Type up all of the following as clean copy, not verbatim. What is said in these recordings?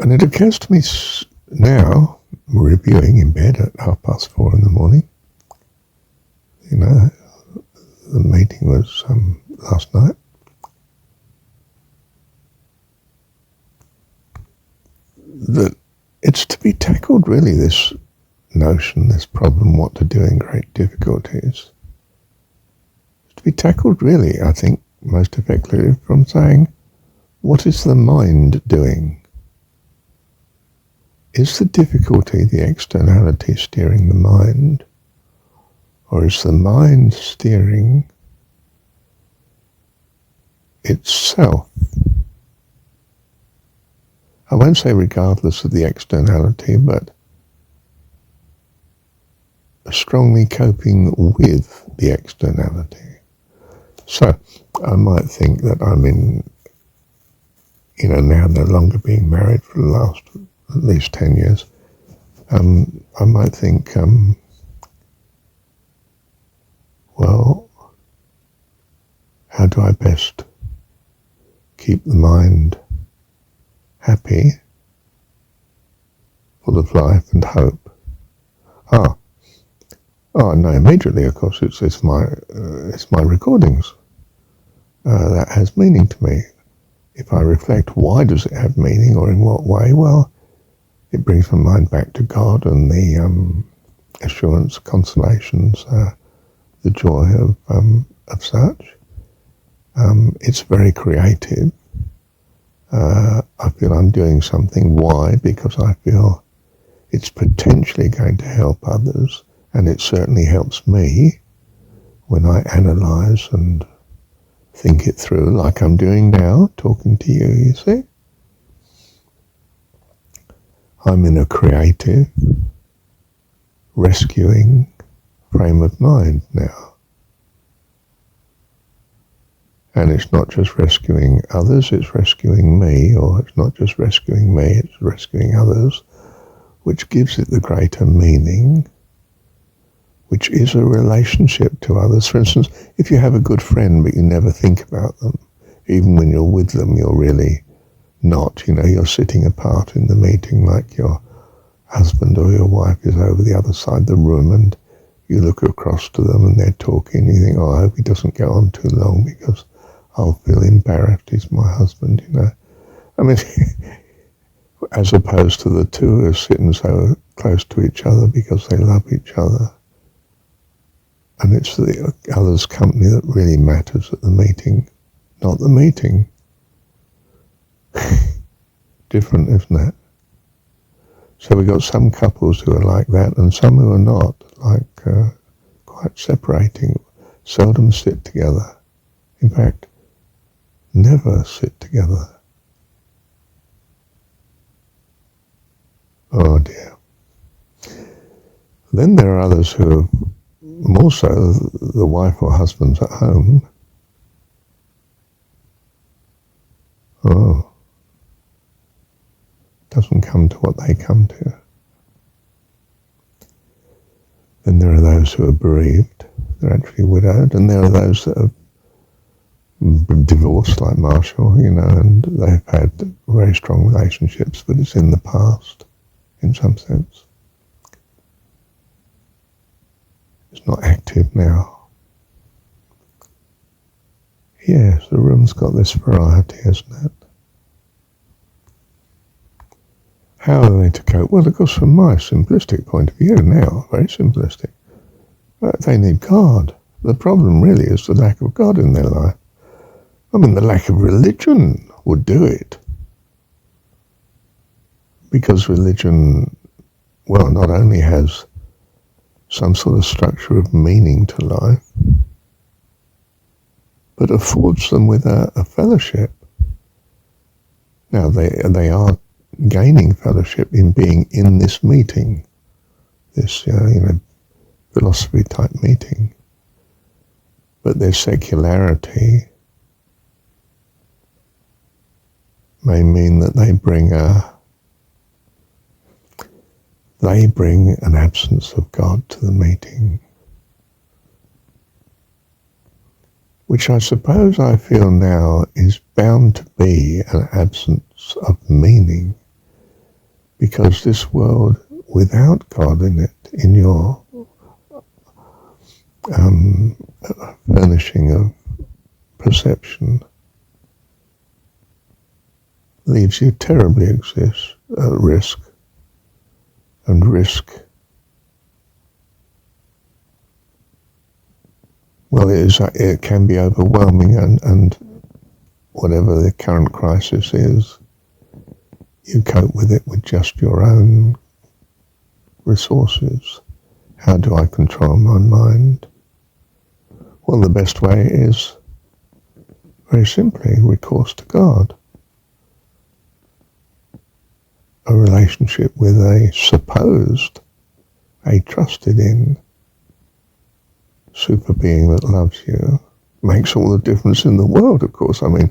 And it occurs to me now, reviewing in bed at 4:30 in the morning, the meeting was last night, that it's to be tackled really, this notion, this problem, what to do in great difficulties. It's to be tackled really, I think, most effectively from saying, what is the mind doing? Is the difficulty the externality steering the mind? Or is the mind steering itself? I won't say regardless of the externality, but strongly coping with the externality. So I might think that I'm now no longer being married for the last at least 10 years. I might think, well, how do I best keep the mind happy, full of life and hope? No, immediately, of course, it's my recordings. That has meaning to me. If I reflect, why does it have meaning, or in what way? Well, it brings my mind back to God and the assurance, consolations, the joy of such. It's very creative. I feel I'm doing something. Why? Because I feel it's potentially going to help others, and it certainly helps me when I analyse and think it through, like I'm doing now, talking to you, you see. I'm in a creative, rescuing frame of mind now. And it's not just rescuing others, it's rescuing me, or it's not just rescuing me, it's rescuing others, which gives it the greater meaning, which is a relationship to others. For instance, if you have a good friend but you never think about them, even when you're with them, you're really not. You're sitting apart in the meeting like your husband or your wife is over the other side of the room, and you look across to them and they're talking, and you think, I hope he doesn't go on too long because I'll feel embarrassed, he's my husband, I mean, as opposed to the two who are sitting so close to each other because they love each other. And it's the other's company that really matters at the meeting, not the meeting. Different, isn't it? So we've got some couples who are like that and some who are not, like quite separating, seldom sit together. In fact, never sit together. Oh dear. Then there are others who are more so the wife or husband's at home. Doesn't come to what they come to. Then there are those who are bereaved, they're actually widowed, and there are those that are divorced like Marshall, and they've had very strong relationships, but it's in the past, in some sense. It's not active now. Yes, the room's got this variety, hasn't it? How are they to cope? Well, of course, from my simplistic point of view now, very simplistic, they need God. The problem really is the lack of God in their life. I mean, the lack of religion would do it. Because religion, well, not only has some sort of structure of meaning to life, but affords them with a fellowship. Now, they are gaining fellowship in being in this meeting, this, philosophy-type meeting. But their secularity may mean that they bring an absence of God to the meeting, which I suppose I feel now is bound to be an absence of meaning, Because this world without God in it, in your furnishing of perception, leaves you terribly at risk, and risk, well, it can be overwhelming, and whatever the current crisis is, you cope with it with just your own resources. How do I control my mind? Well, the best way is very simply recourse to God. A relationship with a trusted in super being that loves you makes all the difference in the world, of course. I mean,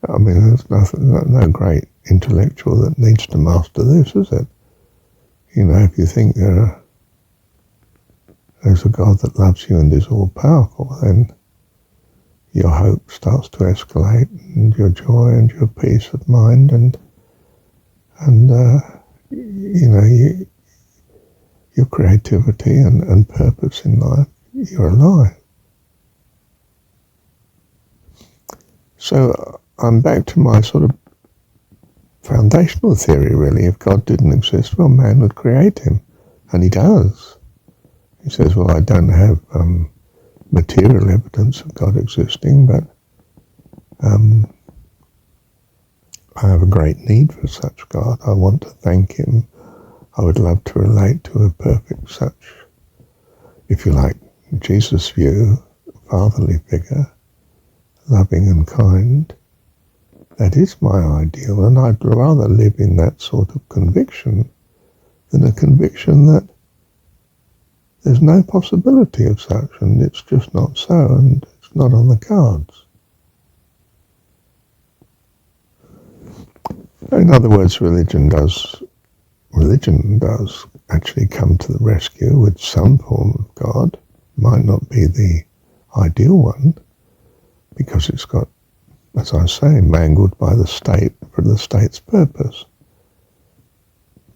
there's no great intellectual that needs to master this, is it? You know, if you think there's a God that loves you and is all-powerful, then your hope starts to escalate, and your joy and your peace of mind, and you know, your creativity and purpose in life, you're alive. So I'm back to my sort of foundational theory, really. If God didn't exist, well, man would create him, and he does. He says, well, I don't have material evidence of God existing, but I have a great need for such God. I want to thank him. I would love to relate to a perfect such, if you like, Jesus' view, fatherly figure, loving and kind. That is my ideal, and I'd rather live in that sort of conviction than a conviction that there's no possibility of such, and it's just not so, and it's not on the cards. In other words, religion does actually come to the rescue with some form of God. Might not be the ideal one, because it's got, as I say, mangled by the state for the state's purpose.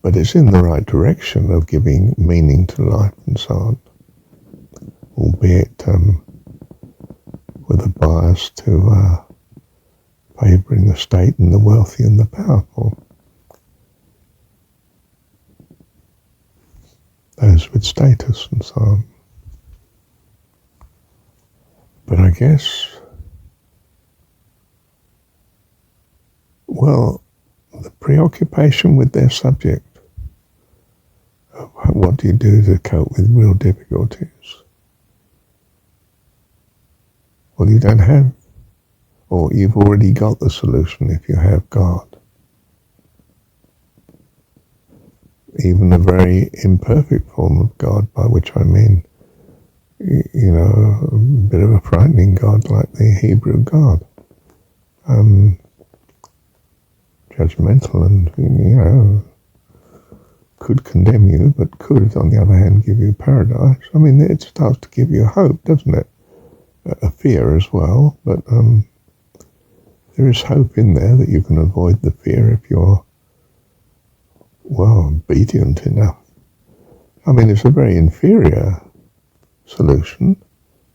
But it's in the right direction of giving meaning to life and so on, albeit with a bias to favouring the state and the wealthy and the powerful. Those with status and so on. But I guess, well, the preoccupation with their subject, what do you do to cope with real difficulties? Well, you don't have, or you've already got the solution if you have God. Even a very imperfect form of God, by which I mean, you know, a bit of a frightening God like the Hebrew God. Judgmental and, you know, could condemn you, but could, on the other hand, give you paradise. I mean, it starts to give you hope, doesn't it? A fear as well, but there is hope in there that you can avoid the fear if you're, well, obedient enough. I mean, it's a very inferior solution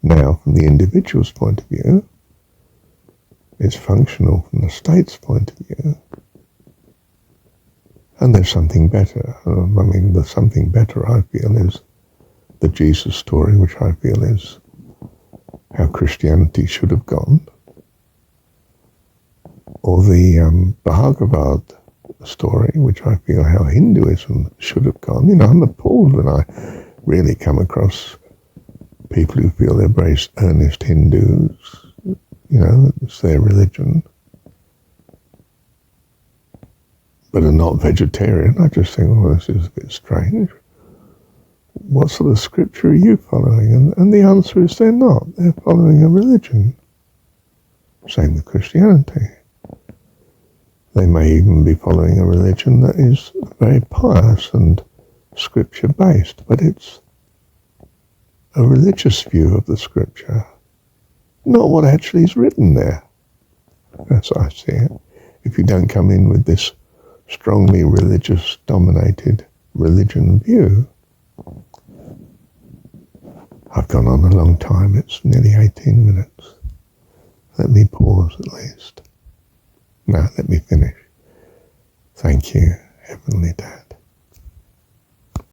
now from the individual's point of view. It's functional from the state's point of view. And there's something better. I mean, the something better, I feel, is the Jesus story, which I feel is how Christianity should have gone. Or the Bhagavad story, which I feel how Hinduism should have gone. You know, I'm appalled when I really come across people who feel they're very earnest Hindus. You know, it's their religion, but are not vegetarian. I just think, well, this is a bit strange. What sort of scripture are you following? And the answer is they're not. They're following a religion. Same with Christianity. They may even be following a religion that is very pious and scripture-based, but it's a religious view of the scripture, not what actually is written there, as I see it. If you don't come in with this strongly religious dominated religion view. I've gone on a long time, it's nearly 18 minutes. Let me pause at least. No, let me finish. Thank you, Heavenly Dad.